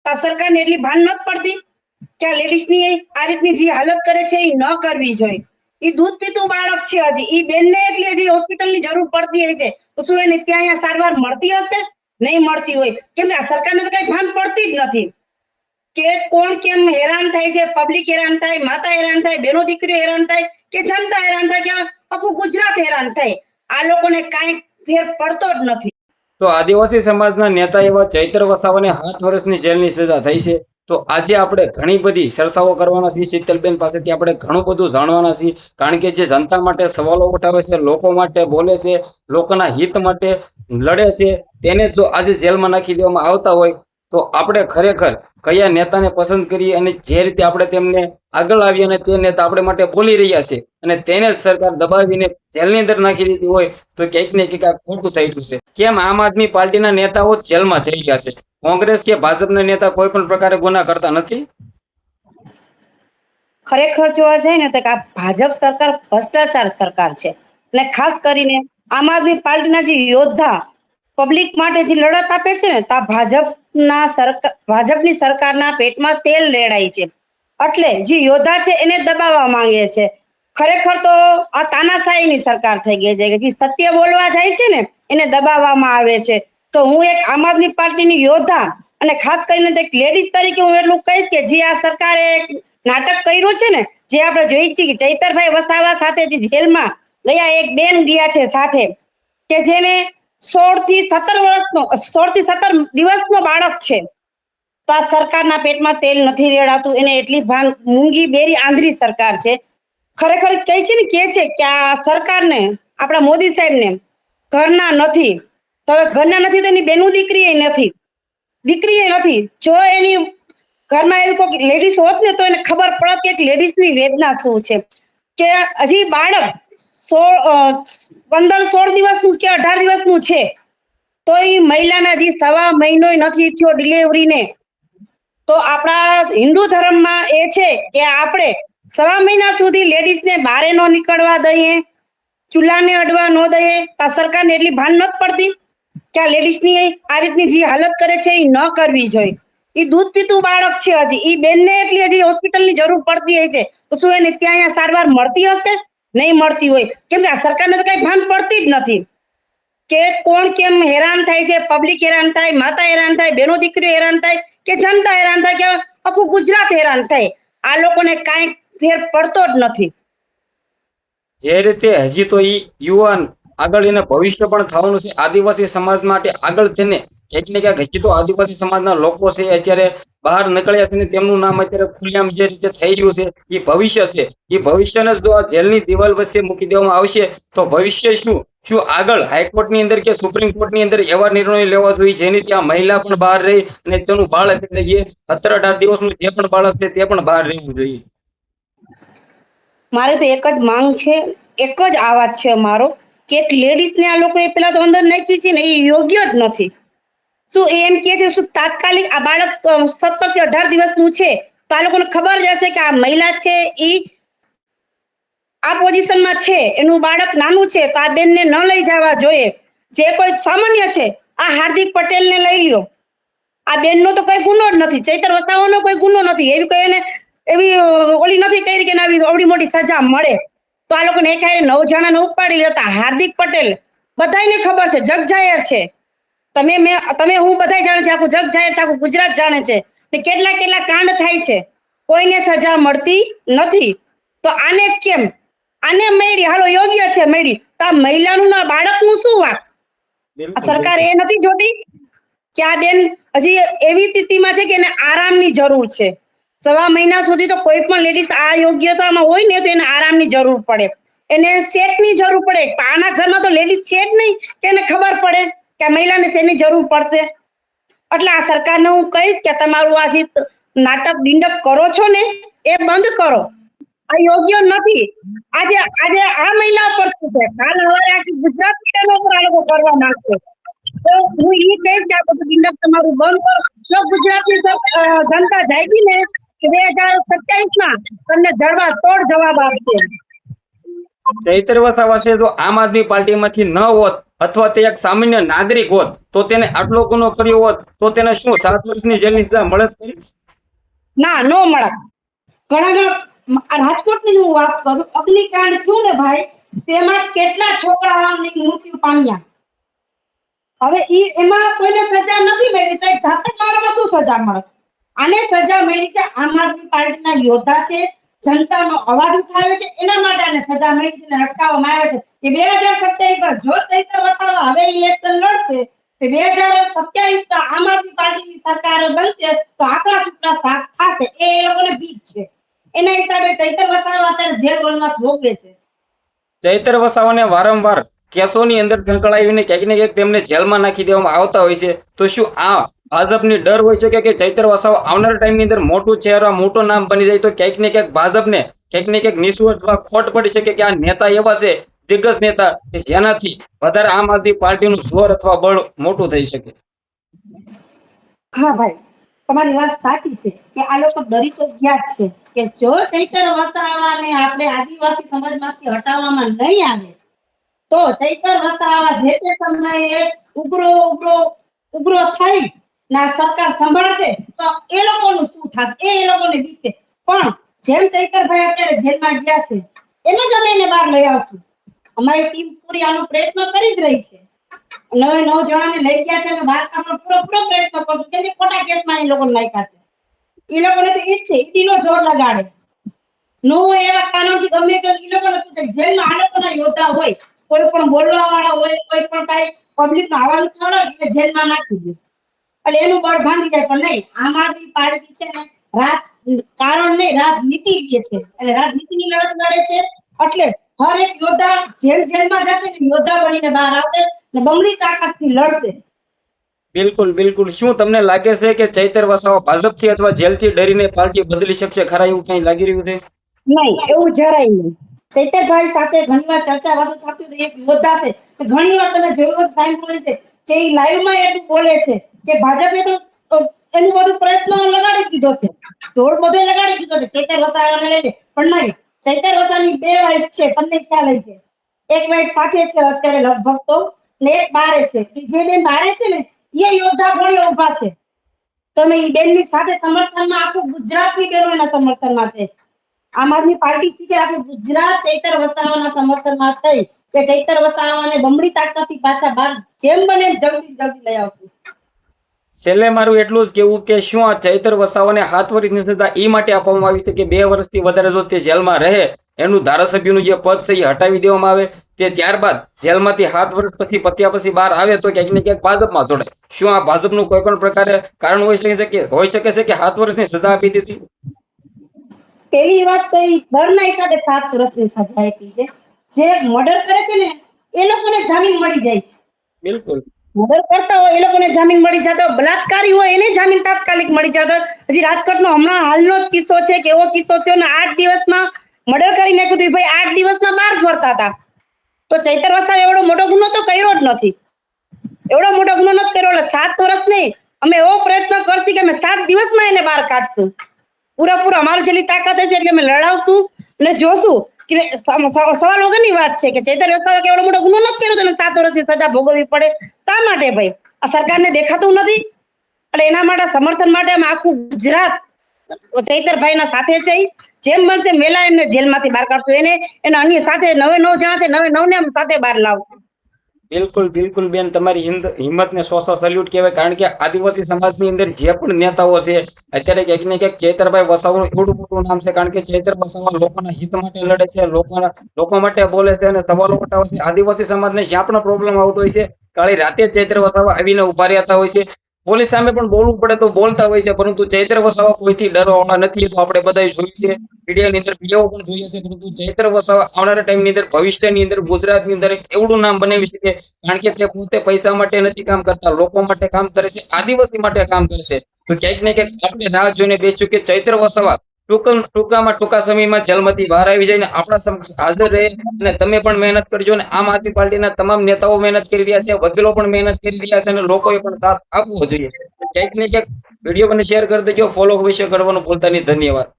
આ સરકારને એટલી ભાન નથી પડતી કે આ લેડીઝની આ રીતની જે હાલત કરે છે એ ન કરવી જોઈએ। એ દૂધ પીતું બાળક છે, હજી એ બેનને એટલી હજી હોસ્પિટલની જરૂર પડતી હશે તો શું એને ત્યાં અહીંયા સારવાર મળતી હશે? નહીં મળતી હોય, કેમ કે આ સરકારને તો કઈ ભાન પડતી જ નથી કે કોણ કેમ હેરાન થાય છે, પબ્લિક હેરાન થાય, માતા હેરાન થાય, બેનો દીકરીઓ હેરાન થાય કે જનતા હેરાન થાય કે આખું ગુજરાત હેરાન થાય। આ લોકોને કાંઈ ફેર પડતો જ નથી। તો આદિવાસી સમાજના નેતા એવા ચૈત્ર વસાવાને 7 વર્ષની જેલની સજા થઈ છે। તો આજે આપણે ઘણી બધી ચર્ચાઓ કરવાના છીએ શીતલબેન પાસેથી, આપણે ઘણું બધું જાણવાના છીએ, કારણ કે જે જનતા માટે સવાલો ઉઠાવે છે, લોકો માટે બોલે છે, લોકોના હિત માટે લડે છે, તેને જો આજે જેલમાં નાખી દેવામાં આવતા હોય તો આપણે ખરેખર કયા નેતાને પસંદ કરીએ અને જે રીતે આપણે તેમને આગળ આવીએ અને તે નેતા આપણે માટે બોલી રહ્યા છે અને તેને જ સરકાર દબાવીને જેલની અંદર નાખી દીધી હોય તો ક્યાંક ને ક્યાંક ખોટું થઈ રહ્યું છે। કેમ આમ આદમી પાર્ટીના નેતાઓ જેલમાં જઈ રહ્યા છે, કોંગ્રેસ કે ભાજપના નેતા કોઈ પણ પ્રકારે ગુના કરતા નથી? ખરેખર જોવા જાય ને તો આ ભાજપ સરકાર ભ્રષ્ટાચાર સરકાર છે અને ખાસ કરીને આમ આદમી પાર્ટીના જે યોદ્ધા પબ્લિક માટે જે લડત આપે છે ને, તો ભાજપની સરકારના પેટમાં તેલ રેડાય છે એટલે જે યોદ્ધા છે એને દબાવવા માંગે છે। ખરેખર તો આ તાનાશાહીની સરકાર થઈ ગઈ છે કે જે સત્ય બોલવા જાય છે ને એને દબાવવામાં આવે છે। તો હું એક આમ આદમી પાર્ટીની યોદ્ધા અને ખાસ કરીને એક લેડીઝ તરીકે હું એટલું કહીશ કે જે આ સરકારે નાટક કર્યું છે ને, જે આપણે જોઈ છીએ કે ચૈતરભાઈ વસાવા સાથે જે જેલમાં ગયા એક બેન ગયા છે સાથે, કે જેને 16 થી 17 દિવસનો બાળક છે, તો આ સરકારના પેટમાં તેલ નથી રેડાતું, એને એટલી ભાન મૂંગી બેરી આંધળી સરકાર છે। ખરેખર કહે છે ને કે આ સરકારને આપણા મોદી સાહેબને ઘરના નથી, તો હવે ઘરના નથી તો એની બેનું દીકરી નથી। જો એની ઘરમાં એવી કોઈ લેડીઝ હોત ને તો એને ખબર પડત કે એક લેડીઝની વેદના શું છે, કે હજી બાળક 15-16 દિવસનું કે 18 દિવસનું છે તો એ મહિલાના હજી 1.5 મહિનો નથી થયો ડિલિવરીને, તો આપણા હિન્દુ ધર્મમાં એ છે કે આપણે 1.5 મહિના સુધી લેડીઝને બહાર ન નીકળવા દઈએ, ચૂલાને અડવા ન દઈએ। આ સરકારને એટલી ભાન નથી પડતી કે આ લેડીઝની આ રીતની જે હાલત કરે છે એ ન કરવી જોઈએ। એ દૂધ પીતું બાળક છે, હજી એ બેનને એટલી હજી હોસ્પિટલની જરૂર પડતી હશે તો શું એને ત્યાં અહીંયા સારવાર મળતી હશે? નહીં મળતી હોય, કેમ કે આ સરકારને તો કઈ ભાન પડતી જ નથી કે કોણ કેમ હેરાન થાય છે, પબ્લિક હેરાન થાય, માતા હેરાન થાય, બેનો દીકરીઓ હેરાન થાય કે જનતા હેરાન થાય કે આખું ગુજરાત હેરાન થાય। આ લોકોને કાંઈ ફેર પડતો જ નથી। જે રીતે હજી તો યુવાન આગળ એને ભવિષ્ય પણ થવાનું છે આદિવાસી સમાજ માટે આગળ તેને ક્યાંક ને ક્યાંક હજી તો આદિવાસી સમાજના લોકો છે અત્યારે બહાર નીકળ્યા છે ને તેમનું નામ અત્યારે ખુલ્લામ જે રીતે થઈ રહ્યું છે એ ભવિષ્ય છે। એ ભવિષ્યને જો આ જેલની દિવાલ વચ્ચે મૂકી દેવામાં આવશે તો ભવિષ્ય શું આગળ હાઈકોર્ટની અંદર કે સુપ્રીમ કોર્ટની અંદર એવા નિર્ણયો લેવા જોઈએ જેની ત્યાં મહિલા પણ બહાર રહી અને તેનું બાળક એટલે કે 17-18 દિવસનું જે પણ બાળક છે તે પણ બહાર રહેવું જોઈએ। મારે તો એક જ માંગ છે, એક જ આવાજ છે મારો કે એક લેડીઝને આ લોકોએ પેલા તો અંદર નાખી છે ને એ યોગ્ય જ નથી। શું એમ કે છે શું તાત્કાલિક આ બાળક 17 થી 18 દિવસનું છે તો આ લોકોને ખબર જ હશે કે આ મહિલા છે એ આ પોઝિશનમાં છે, એનું બાળક નાનું છે તો આ બેનને ન લઈ જવા જોઈએ। જે કોઈ સામાન્ય છે, આ હાર્દિક પટેલને લઈ લ્યો, આ બેનનો તો કોઈ ગુનો જ નથી, ચૈતર વસાવાનો કોઈ ગુનો નથી, એવી કોઈ એને એવી ઓલી નથી કરી કે આવડી મોટી સજા મળે તો આ લોકોને એક હારે 9 જણાને ઉપાડી લેતા। હાર્દિક પટેલ બધાને ખબર છે, જગ જાહેર છે, તમે હું બધા જાણે છે, આખું જગ જાહેર છે, આખું ગુજરાત જાણે છે કે કેટલા કાંડ થાય છે, કોઈને સજા મળતી નથી। તો આને જ કેમ આને મળી, હાલો યોગ્ય છે મળી, તો આ મહિલાનું ના બાળકનું શું વાંક? આ સરકાર એ નથી જોતી કે આ બેન હજી એવી સ્થિતિમાં છે કે એને આરામની જરૂર છે। 1.5 મહિના સુધી તો કોઈ પણ લેડીઝ આ યોગ્યતામાં હોય ને તો એને આરામની જરૂર પડે, એને સેટની જરૂર પડે। આના ઘરમાં તો લેડીઝ છે જ નહીં કે એને ખબર પડે કે આ મહિલાને શેની જરૂર પડશે। એટલે આ સરકારને હું કહીશ કે તમારું આ જે નાટક ડિંડક કરો છો ને એ બંધ કરો, આ યોગ્ય નથી। આજે આ મહિલા પર છે, કાલ હવે આખી ગુજરાત ઉપર આ લોકો કરવા માંગશે તો હું એ કહીશ કે આ બધું ડિંડક તમારું બંધ કરો। જો ગુજરાતની જનતા જાગી ને 2027માં તમને જડબા તોડ જવાબ આપશે। ચૈત્ર વસાવા છે જો આમ આદમી પાર્ટીમાંથી ન હોત અથવા તે એક સામાન્ય નાગરિક હોત તો તેને આટલો ગુનો કર્યો હોત તો તેને શું 7 વર્ષની જેલની સજા મળે જ ખરી? ના, નો મળે. ઘણા આ રાજકોટની હું વાત કરું, અગ્નિકાંડ થયું ને ભાઈ, તેમાં કેટલા છોકરાઓની મૃત્યુ પામ્યા. હવે એમાં કોઈને સજા નથી મળી, તો ઝાપટમારામાં શું સજા મળે? આને સજા મળી છે આમ આદમી પાર્ટીના યોદ્ધા છે, જનતાનો અવાજ ઉઠાવે છે, એના માટે આને સજા મળી છે અને અટકાવવામાં આવે છે કે 2027 જો ચૈતર વસાવા હવે ઇલેક્શન લડશે તો 2027 આમ આદમી પાર્ટીની સરકાર બનશે તો આપણા ટુકડા સાથ થશે. એ લોકોને બીક છે. એના હિસાબે ચૈતર વસાવા અત્યારે જેલ વનવાસ ભોગવે છે. ચૈતર વસાવાને વારંવાર કેસોની અંદર સંકળાવીને ક્યાંક ને ક્યાંક તેમને જેલમાં નાખી દેવામાં આવતા હોય છે, તો શું આ ભાજપની ડર હોય છે કે ચૈતર વસાવા આવનાર ટાઈમની અંદર મોટું ચહેરા મોટું નામ બની જાય તો ક્યાંક ને ક્યાંક ભાજપને ક્યાંક ને ક્યાંક નિષ્ફળ અથવા ખોટ પડી શકે કે આ નેતા એવા છે, દિગ્ગજ નેતા, કે જેનાથી વધારે આમ આદમી પાર્ટીનું જોર અથવા બળ મોટું થઈ શકે? હા ભાઈ, તમારી વાત સાચી છે કે આ લોકો ડરી તો ગયા જ છે કે જો ચૈતર વસાવાને આપણે આદિવાસી સમાજમાંથી હટાવવામાં નહીં આવે તો ચૈતર વસાવા જે તે સમયે ઉગ્રો થઈ ના સરકાર સંભાળશે તો એ લોકોનું શું થાત એ લોકોને દીશે. પણ જેમ ચૈતરભાઈ અત્યારે જેલમાં ગયા છે એમ જ અમે એને બહાર લઈ આવશું. અમારી ટીમ પૂરી આનો પ્રયત્ન કરી જ રહી છે. 9 જણાને લઈ ગયા છે અને બહાર કાઢવાનો પૂરો પ્રયત્ન કરશું કેમ કે ખોટા કેસમાં એ લોકોને નાખ્યા છે. એ લોકોને તો ઈ જ છે, ઈડીનો જોર લગાડે. નો એવા કારણથી ગમે તે એ લોકોને શું છે, જેલમાં આ લોકોના યોદ્ધા હોય, કોઈ પણ બોલવા વાળા હોય, કોઈ પણ કાંઈ પબ્લિકનો આવવાનું છોડે એટલે જેલમાં નાખી દે એટલે એનું બળ ભાંગી જાય. પણ નહીં, આમ આદમી પાર્ટી છે ને કારણ નહીં રાજનીતિ લે છે એટલે રાજનીતિની લડત લડે છે. એટલે હર એક યોદ્ધા જેલમાં જશે ને યોદ્ધા બનીને બહાર આવશે ને બમણી તાકાતથી લડશે. બિલકુલ બિલકુલ. શું તમને લાગે છે કે ચૈતર વસાવા ભાજપથી અથવા જેલથી ડરીને પાર્ટી બદલી શકશે ખરા, એવું કઈ લાગી રહ્યું છે? નહીં, એવું જરાય નહીં. ચૈતરભાઈ સાથે ઘણીવાર ચર્ચા વાતો થતી હતી. એક યોદ્ધા છે, ઘણીવાર તમે જોયું સાંભળ્યું છે કે એ લાઈવમાં એટલું બોલે છે કે ભાજપે તો એનું બધું પ્રયત્ન લગાડી દીધો છે, જોર બધે લગાડી દીધો છે ચૈતર વસાવાને લઈને. પણ નહીં, ચૈતર વસાવાની 2 વાઇફ છે, તમને ખ્યાલ હશે. એક વાઇફ સાથે છે અત્યારે લગભગ તો, ને એક બારે છે. જે બેન બારે છે ને એ યોદ્ધા ઘણી ઉભા છે. તમે એ બેનની સાથે સમર્થનમાં આખું ગુજરાતની બહેનો એના સમર્થનમાં છે. આમ આદમી પાર્ટી થી આખું ગુજરાત ચૈતર વસાવાના સમર્થનમાં છે કે ચૈતર વસાવાને બમણી તાકાતથી પાછા બહાર જેમ બને જલ્દી લઈ આવશું. છેલ્લે મારું એટલું જ કેવું કે શું આ ચૈતર વસાવાને 7 વર્ષની સજા એ માટે આપવામાં આવી છે કે 2 વર્ષથી વધારે જો તે જેલમાં રહે, એનું ધારાસભ્યનું જે પદ છે એ હટાવી દેવામાં આવે, તે ત્યારબાદ જેલમાંથી 7 વર્ષ પછી પત્યા પછી બહાર આવે તો ક્યાંક ને ક્યાંક ભાજપમાં જોડાય. શું આ ભાજપનું કોઈ પણ પ્રકારે કારણ હોઈ શકે છે કે 7 વર્ષની સજા આપી દીધી? પેલી વાત તો એ દરના હિસાબે 7 વર્ષની સજા આપી છે. જે મર્ડર કરે છે ને એ લોકોને જામીન મળી જાય છે. બિલકુલ. મર્ડર કરતા હોય એ લોકોને જામીન મળી જતો, બલાત્કારી હોય એને જામીન તાત્કાલિક મળી જતો. હજી રાજકોટનો હમણાં હાલનો જ કિસ્સો છે કે એવો કિસ્સો થયો ને 8 દિવસમાં મર્ડર કરી નાખ્યું હતું. ભાઈ 8 દિવસમાં બહાર ફરતા હતા. તો ચૈતર વસાવે એવડો મોટો ગુનો તો કર્યો જ નથી. એવડો મોટો ગુનો નથી કર્યો એટલે 7 વર્ષ નહીં, અમે એવો પ્રયત્ન કરશું કે અમે 7 દિવસમાં એને બહાર કાઢશું. પૂરેપૂરો અમારી જેટલી તાકાત હશે એટલે અમે લડાવશું અને જોશું કે સવાલ વગરની વાત છે કે ચૈતર વસાવે કે એવડો મોટો ગુનો નથી કર્યો તો 7 વર્ષની સજા ભોગવવી પડે. શા માટે ભાઈ? આ સરકારને દેખાતું નથી એટલે એના માટે સમર્થન માટે અમે આખું ગુજરાત ચૈતરભાઈના સાથે છે. જેમ બનશે મેલા એમને જેલમાંથી બહાર કાઢશું. એના અન્ય સાથે 9 જણા છે, 9 ને સાથે બહાર લાવશું. બિલકુલ બિલકુલ બેન, તમારી હિંમતને 100 સલ્યુટ કહેવાય. કારણ કે આદિવાસી સમાજની અંદર જે પણ નેતાઓ છે અત્યારે ક્યાંક ને ક્યાંક ચૈતરભાઈ વસાવાનું એટલું મોટું નામ છે. કારણ કે ચૈતર વસાવા લોકોના હિત માટે લડે છે, લોકો માટે બોલે છે અને સવાલો ઉઠાવે છે. આદિવાસી સમાજને જ્યાં પણ પ્રોબ્લેમ આવતો હોય છે કાળી રાતે ચૈતર વસાવા આવીને ઉભા રહેતા હોય છે. પોલીસ સામે પણ બોલવું પડે તો બોલતા હોય છે, પરંતુ ચૈતર વસાવા કોઈથી ડરવાવાળા નથી. તો આપણે બધા જોયું છે, મીડિયાની અંદર વિડીયો પણ જોઈએ છે. પરંતુ ચૈતર વસાવા આવનારા ટાઈમની અંદર ભવિષ્યની અંદર ગુજરાતની અંદર એક એવડું નામ બનાવી શકે. કારણ કે તે પોતે પૈસા માટે નથી કામ કરતા, લોકો માટે કામ કરે છે, આદિવાસી માટે કામ કરે છે. તો ક્યાંક ને ક્યાંક આપણે રાહ જોઈને બેસ્યું કે ચૈતર વસાવા ટૂંકા સમયમાં જેલમાંથી બહાર આવી જાય ને આપણા સમક્ષ હાજર રહે. અને તમે પણ મહેનત કરજો અને આમ આદમી પાર્ટીના તમામ નેતાઓ મહેનત કરી રહ્યા છે, વકીલો પણ મહેનત કરી રહ્યા છે અને લોકોએ પણ સાથ આપવો જોઈએ. ક્યાંક ને ક્યાંક વિડીયો મને શેર કરી દેજો, ફોલો વિશે કરવાનું ભૂલતા નહીં. ધન્યવાદ.